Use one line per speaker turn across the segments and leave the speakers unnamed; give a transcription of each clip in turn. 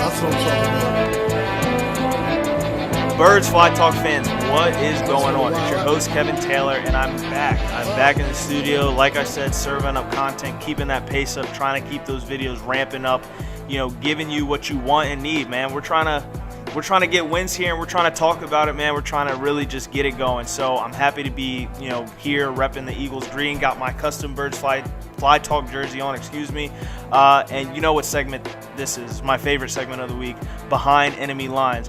That's what I'm talking about.
Birds Fly Talk fans, what is going on? It's your host Kevin Taylor, and I'm back. I'm back in the studio, like I said, serving up content, keeping that pace up, trying to keep those videos ramping up, giving you what you want and need, man. We're trying to get wins here, and we're trying to talk about it, man. We're trying to really just get it going. So I'm happy to be, here repping the Eagles green. Got my custom Birds Fly Talk jersey on, and you know what segment this is? My favorite segment of the week, Behind Enemy Lines.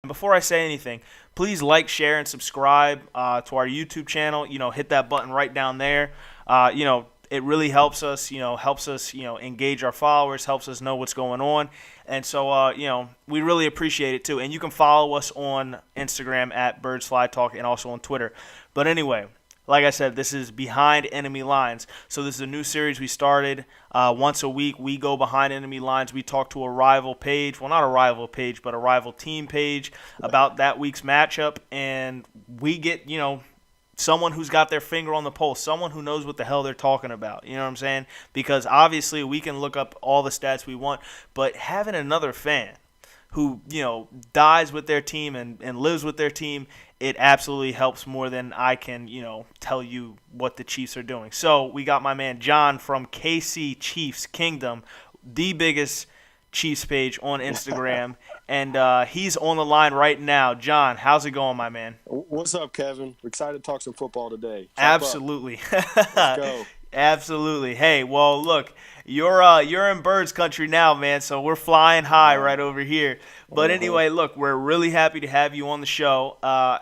Before I say anything, please like, share, and subscribe to our YouTube channel. Hit that button right down there. It really helps us, engage our followers, helps us know what's going on. And so, we really appreciate it too. And you can follow us on Instagram at Birds Fly Talk and also on Twitter. But anyway, like I said, this is Behind Enemy Lines. So this is a new series we started. Once a week, we go behind enemy lines. We talk to a rival page. Well, not a rival page, but a rival team page about that week's matchup. And we get, someone who's got their finger on the pulse, someone who knows what the hell they're talking about. You know what I'm saying? Because obviously we can look up all the stats we want, but having another fan who, dies with their team and lives with their team, it absolutely helps more than I can, tell you what the Chiefs are doing. So we got my man John from KC Chiefs Kingdom, the biggest Chiefs page on Instagram, and he's on the line right now. John, how's it going, my man?
What's up, Kevin? We're excited to talk some football today.
Absolutely.
Let's go.
Absolutely. Hey, well, look, you're in Birds country now, man, so we're flying high right over here. But anyway, look, we're really happy to have you on the show,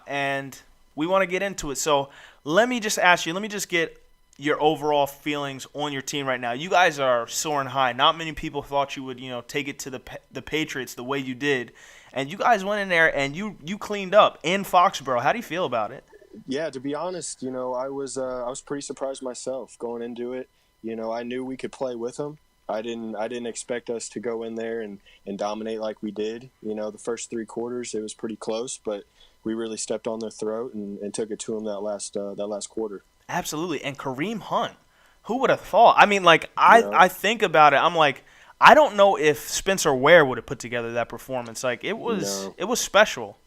and we want to get into it. So let me just ask you, let me just get your overall feelings on your team right now. You guys are soaring high. Not many people thought you would, take it to the Patriots the way you did. And you guys went in there and you cleaned up in Foxborough. How do you feel about it?
Yeah, to be honest, I was pretty surprised myself going into it. I knew we could play with them. I didn't expect us to go in there and dominate like we did. The first 3 quarters, it was pretty close, but we really stepped on their throat and took it to them that last quarter.
Absolutely. And Kareem Hunt, who would have thought? I mean, I think about it. I'm like, I don't know if Spencer Ware would have put together that performance. Like, it was special.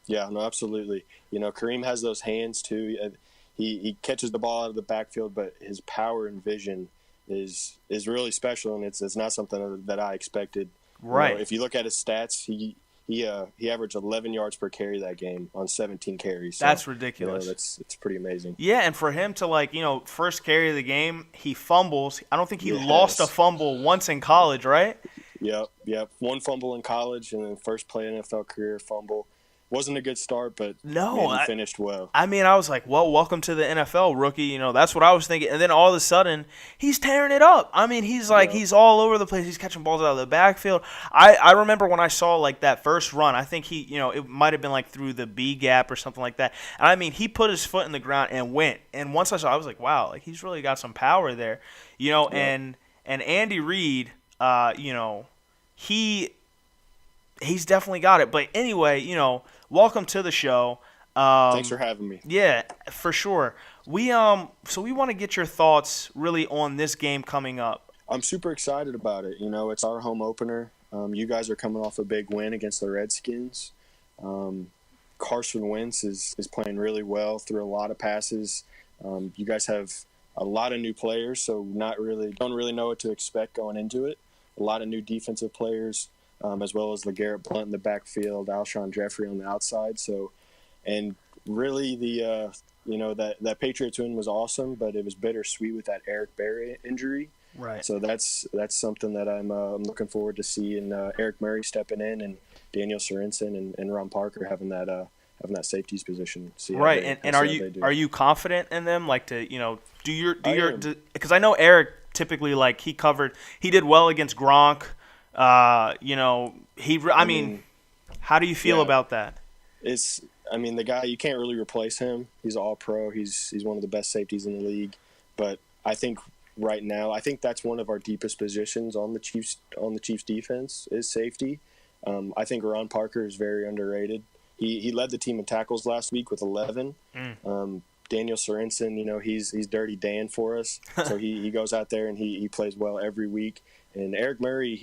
Yeah, no, absolutely. Kareem has those hands too. He catches the ball out of the backfield, but his power and vision is really special, and it's not something that I expected.
Right.
If you look at his stats, he averaged 11 yards per carry that game on 17 carries. So,
that's ridiculous.
It's pretty amazing.
Yeah, and for him to first carry of the game, he fumbles. I don't think he lost a fumble once in college, right?
Yep. 1 fumble in college, and then first play NFL career fumble. Wasn't a good start, but he finished well.
I mean, I was like, well, welcome to the NFL, rookie. That's what I was thinking. And then all of a sudden, he's tearing it up. I mean, he's all over the place. He's catching balls out of the backfield. I remember when I saw, that first run, I think he, it might have been, through the B gap or something like that. And, I mean, he put his foot in the ground and went. And once I was like, wow, he's really got some power there. And Andy Reid, he's definitely got it. But anyway, welcome to the show.
Thanks for having me.
Yeah, for sure. We want to get your thoughts really on this game coming up.
I'm super excited about it. It's our home opener. You guys are coming off a big win against the Redskins. Carson Wentz is playing really well, through a lot of passes. You guys have a lot of new players, so don't really know what to expect going into it. A lot of new defensive players. As well as LeGarrette Blount in the backfield, Alshon Jeffrey on the outside. So, and really that Patriots win was awesome, but it was bittersweet with that Eric Berry injury.
Right.
So that's something that I'm looking forward to seeing Eric Murray stepping in and Daniel Sorensen and Ron Parker having that safety's position.
Right. And are you confident in them? Do your because I know Eric typically he did well against Gronk. How do you feel about that?
The guy, you can't really replace him. He's all pro. He's one of the best safeties in the league. But I think right now, that's one of our deepest positions on the Chiefs defense is safety. I think Ron Parker is very underrated. He led the team in tackles last week with 11. Daniel Sorensen, he's Dirty Dan for us. So he goes out there and he plays well every week. And Eric Murray,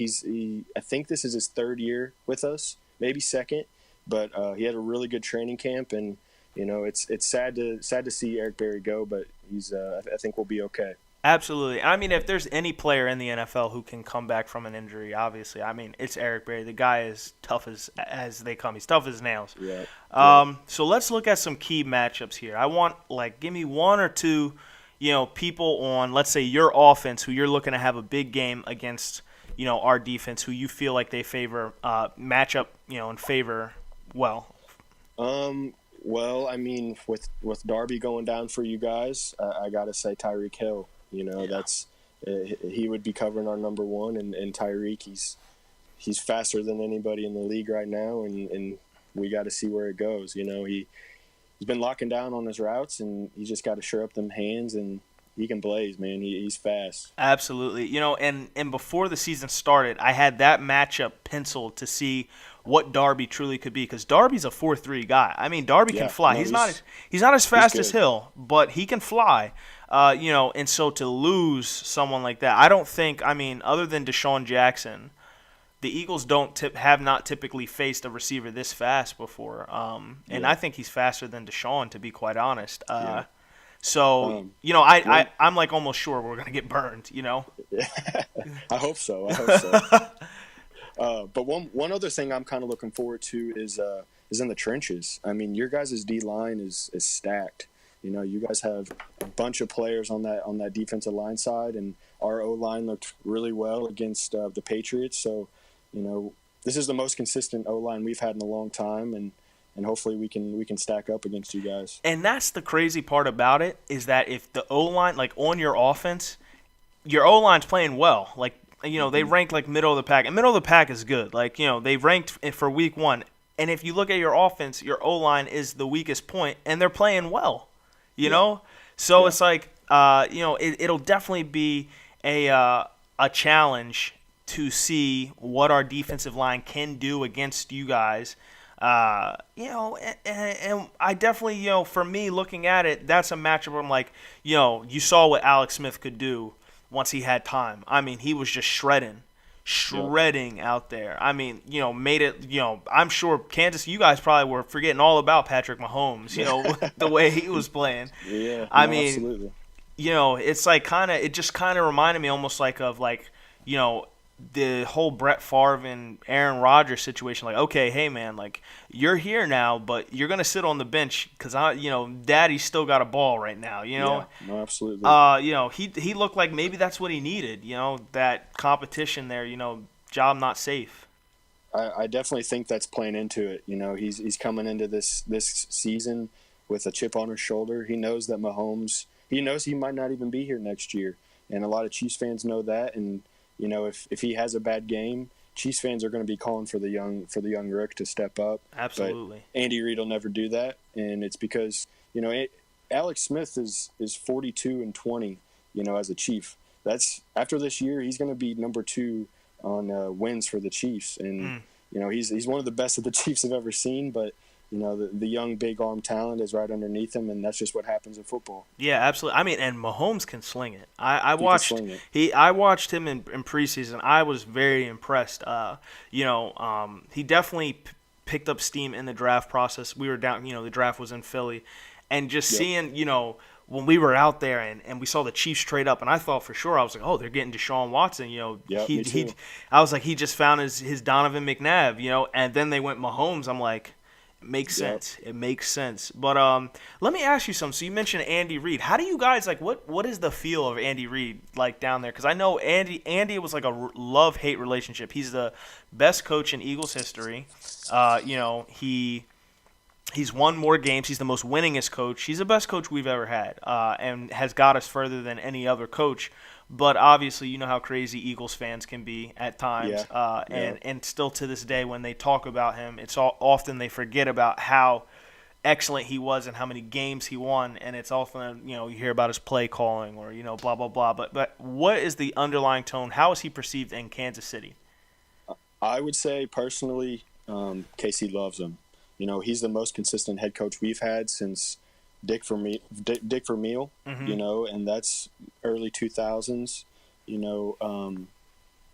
I think this is his third year with us, maybe second, but he had a really good training camp, and it's sad to see Eric Berry go, but I think we'll be okay.
Absolutely. I mean, if there's any player in the NFL who can come back from an injury, obviously, I mean, it's Eric Berry. The guy is tough as they come. He's tough as nails.
Yeah.
So let's look at some key matchups here. I want, give me one or two, people on, let's say, your offense who you're looking to have a big game against, our defense, who you feel like they favor, matchup, and favor well.
Well, I mean, with Darby going down for you guys, I got to say Tyreek Hill. That's he would be covering our number one, and Tyreek, he's faster than anybody in the league right now, and we got to see where it goes. He's been locking down on his routes, and he just got to sure up them hands, and he can blaze, man. He's fast.
Absolutely. And before the season started, I had that matchup penciled to see what Darby truly could be, because Darby's a 4.3 guy. I mean, Darby can fly.
No,
he's not as fast as
good.
Hill, but he can fly. And so to lose someone like that, I don't think. I mean, other than Deshaun Jackson, the Eagles have not typically faced a receiver this fast before. And I think he's faster than Deshaun, to be quite honest. So I'm like almost sure we're gonna get burned.
I hope so. But one other thing I'm kind of looking forward to is in the trenches. I mean, your guys' D line is stacked. You guys have a bunch of players on that defensive line side, and our O line looked really well against the Patriots. So, this is the most consistent O line we've had in a long time, and hopefully we can stack up against you guys.
And that's the crazy part about it, is that if the O line, like on your offense, your O line's playing well, like. They ranked like middle of the pack, and middle of the pack is good. Like, they ranked for week one. And if you look at your offense, your O-line is the weakest point, and they're playing well, So it's like, it'll definitely be a challenge to see what our defensive line can do against you guys. And I definitely, for me looking at it, that's a matchup where I'm like, you saw what Alex Smith could do once he had time. I mean, he was just shredding out there. I mean, made it, I'm sure Kansas, you guys probably were forgetting all about Patrick Mahomes, the way he was playing.
Yeah,
I mean,
absolutely.
It's like it just kind of reminded me almost like of the whole Brett Favre and Aaron Rodgers situation. Like, okay, hey man, like you're here now, but you're gonna sit on the bench because Daddy's still got a ball right now.
Yeah, no, absolutely.
He looked like maybe that's what he needed. That competition there. Job not safe.
I definitely think that's playing into it. He's coming into this season with a chip on his shoulder. He knows that Mahomes. He knows he might not even be here next year, and a lot of Chiefs fans know that. And if he has a bad game, Chiefs fans are going to be calling for the young Rook to step up.
Absolutely.
But Andy Reid will never do that, and it's because Alex Smith is 42-20. As a Chief, that's after this year he's going to be number 2 on wins for the Chiefs, and he's one of the best that the Chiefs have ever seen. But the young big arm talent is right underneath him, and that's just what happens in football.
Yeah, absolutely. I mean, and Mahomes can sling it. I watched him in preseason. I was very impressed. He definitely picked up steam in the draft process. We were down, the draft was in Philly, and just seeing, when we were out there and we saw the Chiefs trade up, and I thought for sure, I was like, oh, they're getting Deshaun Watson.
Me too.
I was like, he just found his Donovan McNabb. And then they went Mahomes. I'm like. It makes sense. It makes sense. But let me ask you something. So you mentioned Andy Reid. How do you guys what is the feel of Andy Reid like down there? Because I know Andy was like a love-hate relationship. He's the best coach in Eagles history. He's won more games. He's the most winningest coach. He's the best coach we've ever had, and has got us further than any other coach. But obviously, you know how crazy Eagles fans can be at times. And still to this day, when they talk about him, it's often they forget about how excellent he was and how many games he won. And it's often, you hear about his play calling or, blah, blah, blah. But what is the underlying tone? How is he perceived in Kansas City?
I would say personally, Casey loves him. He's the most consistent head coach we've had since Dick Vermeil, and that's early 2000s, and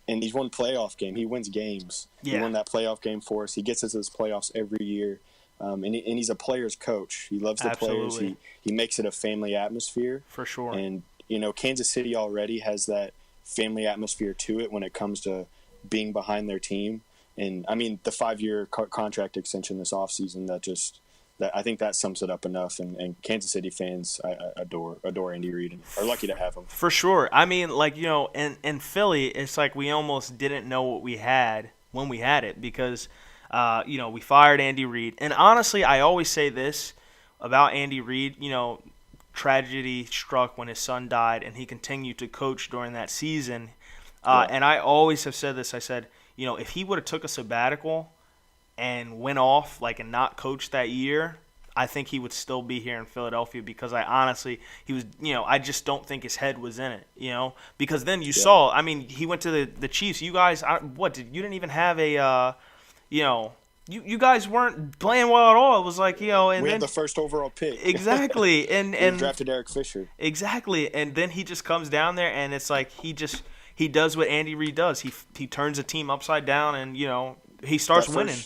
he's won playoff game. He wins games.
Yeah.
He won that playoff game for us. He gets us to those playoffs every year. And he's a player's coach. He loves the players. He makes it a family atmosphere.
For sure.
And, Kansas City already has that family atmosphere to it when it comes to being behind their team. And, I mean, the 5-year contract extension this offseason, that I think that sums it up enough. And Kansas City fans adore Andy Reid and are lucky to have him.
For sure. I mean, in Philly, it's like we almost didn't know what we had when we had it because, we fired Andy Reid. And honestly, I always say this about Andy Reid, tragedy struck when his son died and he continued to coach during that season. And I always have said this. I said, if he would have took a sabbatical and went off and not coached that year, I think he would still be here in Philadelphia because he was, I just don't think his head was in it, because then you saw, I mean, he went to the Chiefs. You guys, you didn't even have a, you guys weren't playing well at all. It was like, and
we
then
had the first overall pick.
Exactly. And
we drafted Eric Fisher.
Exactly. And then he just comes down there and it's like he does what Andy Reid does. He turns a team upside down and, he starts winning.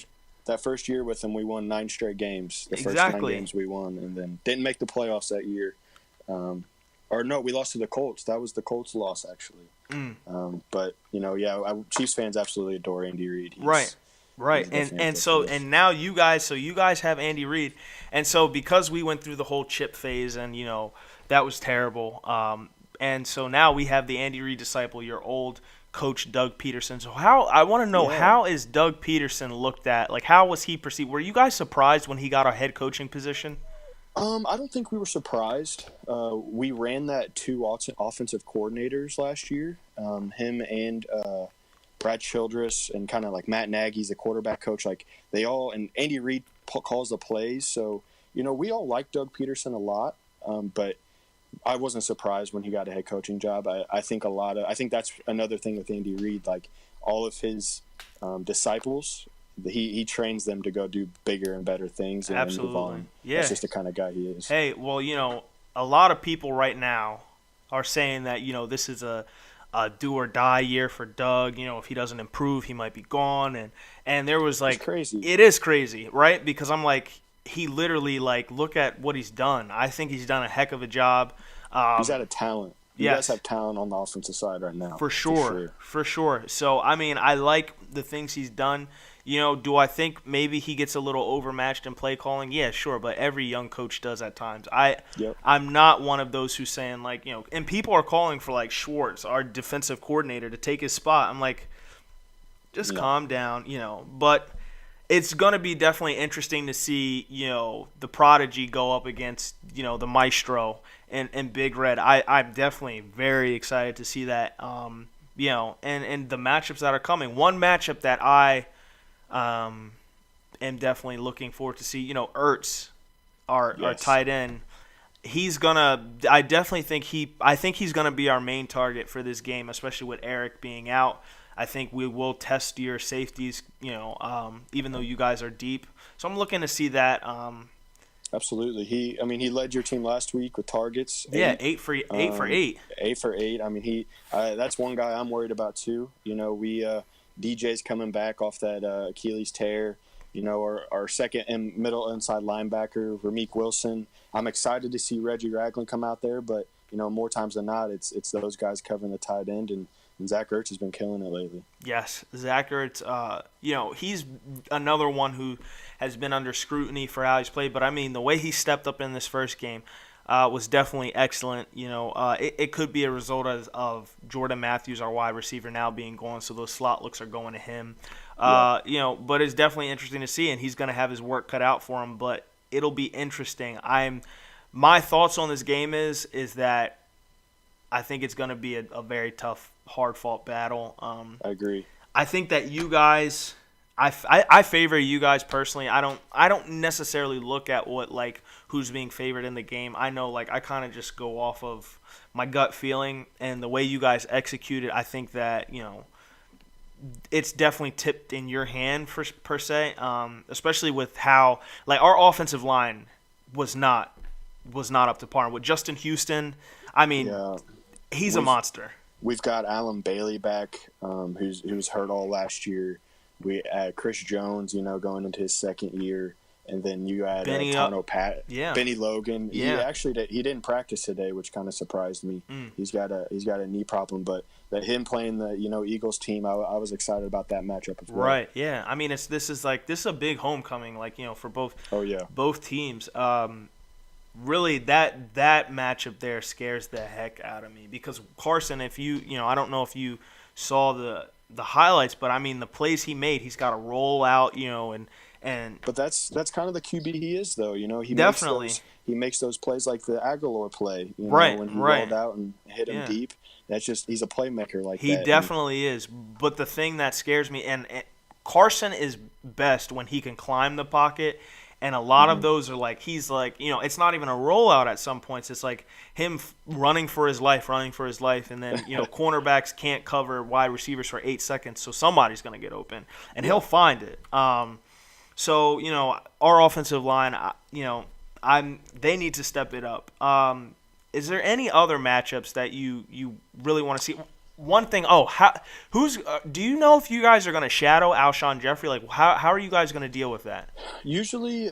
That first year with him, we won 9 straight games. The first 9 games we won, and then didn't make the playoffs that year. We lost to the Colts. That was the Colts' loss, actually. But Chiefs fans absolutely adore Andy Reid.
Right. And now you guys have Andy Reid, and so because we went through the whole chip phase, and that was terrible. And so now we have the Andy Reid disciple, your old coach Doug Pederson. So I want to know, how is Doug Pederson looked at? How was he perceived? Were you guys surprised when he got a head coaching position?
I don't think we were surprised. We ran that 2 offensive coordinators last year. Him and Brad Childress and kind of Matt Nagy's the quarterback coach. They all, and Andy Reid calls the plays. So, we all like Doug Pederson a lot. But I wasn't surprised when he got a head coaching job. I think that's another thing with Andy Reid. All of his disciples, he trains them to go do bigger and better things and move on. Yeah. That's just the kind of guy he is.
Hey, well, a lot of people right now are saying that, this is a do or die year for Doug. If he doesn't improve, he might be gone. And there was
it's crazy.
It is crazy, right? Because I'm he literally look at what he's done. I think he's done a heck of a job.
He's out of talent. You guys have talent on the offensive side right now.
For sure. So, I mean, I like the things he's done. Do I think maybe he gets a little overmatched in play calling? Yeah, sure, but every young coach does at times. I'm not one of those who's saying, and people are calling for, Schwartz, our defensive coordinator, to take his spot. I'm just calm down, But it's going to be definitely interesting to see, the prodigy go up against, the maestro and Big Red. I'm definitely very excited to see that, and the matchups that are coming. One matchup that I am definitely looking forward to see, Ertz, our tight end. I think he's gonna be our main target for this game, especially with Eric being out. I think we will test your safeties, even though you guys are deep. So I'm looking to see that.
Absolutely. He led your team last week with targets.
Yeah, 8 for 8.
8 for 8. I mean, that's one guy I'm worried about too. DJ's coming back off that Achilles tear. Our second and middle inside linebacker, Ramik Wilson. I'm excited to see Reggie Ragland come out there, but more times than not, it's those guys covering the tight end, and Zach Ertz has been killing it lately.
Yes, Zach Ertz, he's another one who has been under scrutiny for how he's played. But, I mean, the way he stepped up in this first game was definitely excellent. It could be a result of Jordan Matthews, our wide receiver, now being gone, so those slot looks are going to him. But it's definitely interesting to see, and he's going to have his work cut out for him. But it'll be interesting. My thoughts on this game is that I think it's going to be a very tough, hard-fought battle.
I agree.
I think that you guys, I favor you guys personally. I don't necessarily look at who's being favored in the game. I know I kind of just go off of my gut feeling and the way you guys executed. I think that it's definitely tipped in your hand per se, especially with how our offensive line was not was not up to par. With Justin Houston, I mean,
Yeah.
he's a monster.
We've got Alan Bailey back, who was hurt all last year. We had Chris Jones, going into his second year, and then you had Benny Logan.
Yeah.
He didn't practice today, which kind of surprised me. He's got a knee problem, but that him playing the Eagles team, I was excited about that matchup as well.
Right. Yeah. I mean, this is a big homecoming, for both.
Oh yeah.
Both teams. Really, that matchup there scares the heck out of me because Carson, if I don't know if you saw the highlights, but I mean the plays he made, he's got to roll out, and.
But that's kind of the QB he is, though. He
definitely
makes those plays like the Aguilar play,
right,
when he
right.
rolled out and hit him deep. That's just he's a playmaker like
he
that.
He definitely is. But the thing that scares me, and Carson is best when he can climb the pocket. And a lot of those are he's it's not even a rollout at some points. It's like him running for his life. And then, cornerbacks can't cover wide receivers for 8 seconds. So somebody's going to get open and he'll find it. So, our offensive line, they need to step it up. Is there any other matchups that you really want to see? One thing, do you know if you guys are going to shadow Alshon Jeffrey? How are you guys going to deal with that?
Usually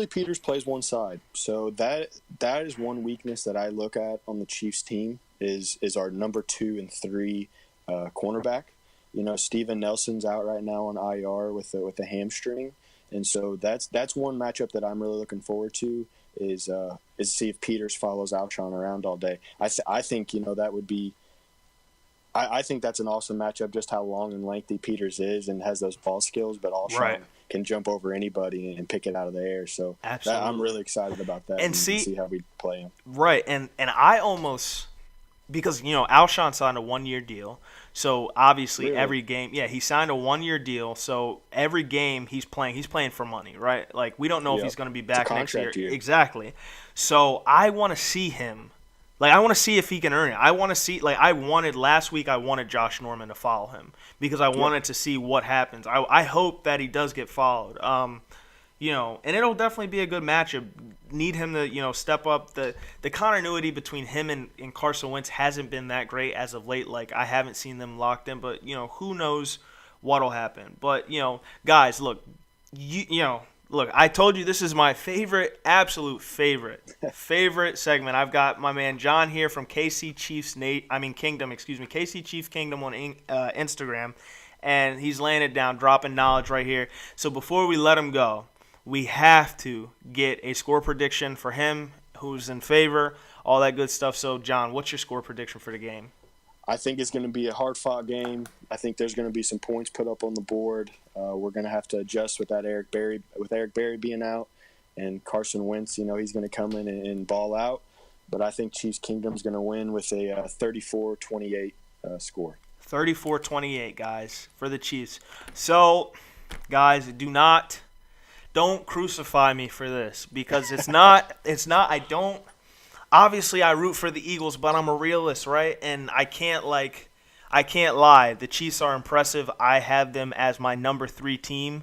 Peters plays one side, so that is one weakness that I look at on the Chiefs team is our number 2 and 3 cornerback. Steven Nelson's out right now on IR with a hamstring, and so that's one matchup that I'm really looking forward to is see if Peters follows Alshon around all day. I think that would be. I think that's an awesome matchup, just how long and lengthy Peters is and has those ball skills, but Alshon can jump over anybody and pick it out of the air. So I'm really excited about that and see how we play him.
Right, and I almost – because, Alshon signed a 1-year deal, so obviously every game – he signed a 1-year deal, so every game he's playing for money, right? We don't know if he's going to be back next year. Exactly. So I want to see him – I want to see if he can earn it. I want to see, last week I wanted Josh Norman to follow him because I wanted to see what happens. I hope that he does get followed. And it'll definitely be a good matchup. Need him to, step up. The continuity between him and Carson Wentz hasn't been that great as of late. I haven't seen them locked in, but, who knows what'll happen. But, guys, look, Look, I told you this is my absolute favorite segment. I've got my man John here from KC Kingdom, KC Chief Kingdom on Instagram, and he's laying it down, dropping knowledge right here. So before we let him go, we have to get a score prediction for him, who's in favor, all that good stuff. So, John, what's your score prediction for the game?
I think it's going to be a hard-fought game. I think there's going to be some points put up on the board. We're going to have to adjust with Eric Berry being out, and Carson Wentz. He's going to come in and ball out. But I think Chiefs Kingdom's going to win with a 34-28 score.
34-28, guys, for the Chiefs. So, guys, don't crucify me for this because it's not. Obviously, I root for the Eagles, but I'm a realist, right? And I can't lie. The Chiefs are impressive. I have them as my number 2 team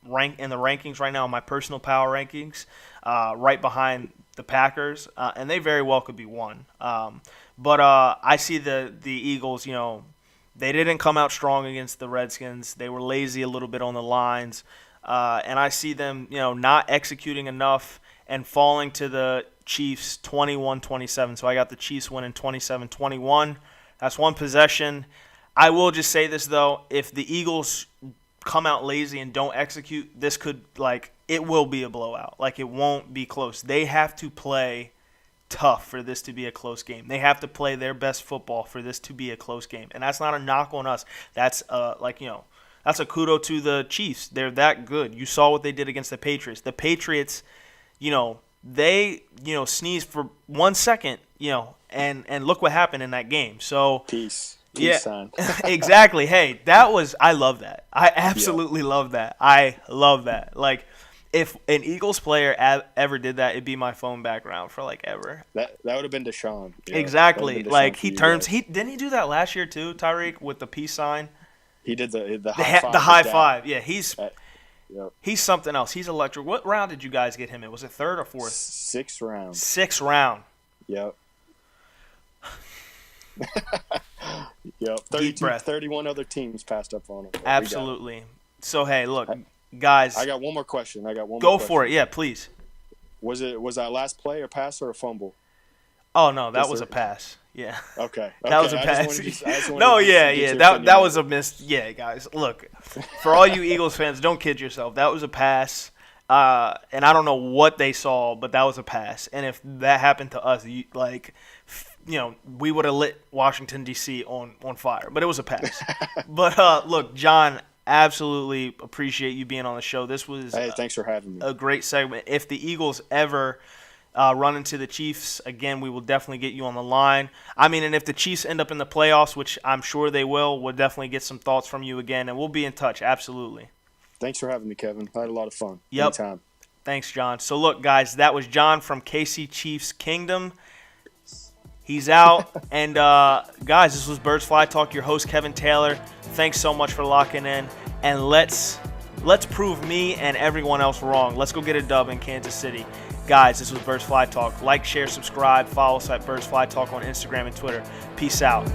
rank in the rankings right now, in my personal power rankings, right behind the Packers, and they very well could be 1. But I see the Eagles. They didn't come out strong against the Redskins. They were lazy a little bit on the lines, and I see them, not executing enough and falling to the Chiefs 21-27. So I got the Chiefs winning 27-21. That's one possession. I will just say this, though. If the Eagles come out lazy and don't execute, this could, it will be a blowout. It won't be close. They have to play tough for this to be a close game. They have to play their best football for this to be a close game. And that's not a knock on us. That's, that's a kudo to the Chiefs. They're that good. You saw what they did against the Patriots. The Patriots, they, sneezed for 1 second, and look what happened in that game. So
peace sign.
Exactly. Hey, I love that. I absolutely love that. I love that. If an Eagles player ever did that, it'd be my phone background for ever.
That would have been Deshaun.
Exactly. He turns. Didn't he do that last year too, Tyreek, with the peace sign?
He did the high five.
The high five. Yeah,
Yep.
He's something else. He's electric. What round did you guys get him in? Was it third or fourth?
Sixth round.
Sixth round.
Yep. Yep.
Deep breath.
31 other teams passed up on him.
Absolutely. So, hey, look, guys.
I got one more question.
Go for it. Yeah, please.
Was that last play, a pass, or a fumble?
Oh, no, that was a pass. Yeah.
Okay.
That was a pass.
That
That was a miss. Yeah, guys. Look, for all you Eagles fans, don't kid yourself. That was a pass. And I don't know what they saw, but that was a pass. And if that happened to us, we would have lit Washington, D.C. on fire. But it was a pass. But, look, John, absolutely appreciate you being on the show. This was
thanks for having me.
A great segment. If the Eagles ever run into the Chiefs again, we will definitely get you on the line. I mean, and if the Chiefs end up in the playoffs, which I'm sure they will, we'll definitely get some thoughts from you again, and we'll be in touch. Absolutely.
Thanks for having me, Kevin. I had a lot of fun.
Yep.
Anytime.
Thanks, John. So, look, guys, that was John from KC Chiefs Kingdom. He's out. And, guys, this was Birds Fly Talk, your host, Kevin Taylor. Thanks so much for locking in. And let's prove me and everyone else wrong. Let's go get a dub in Kansas City. Guys, this was Birds Fly Talk. Like, share, subscribe. Follow us at Birds Fly Talk on Instagram and Twitter. Peace out.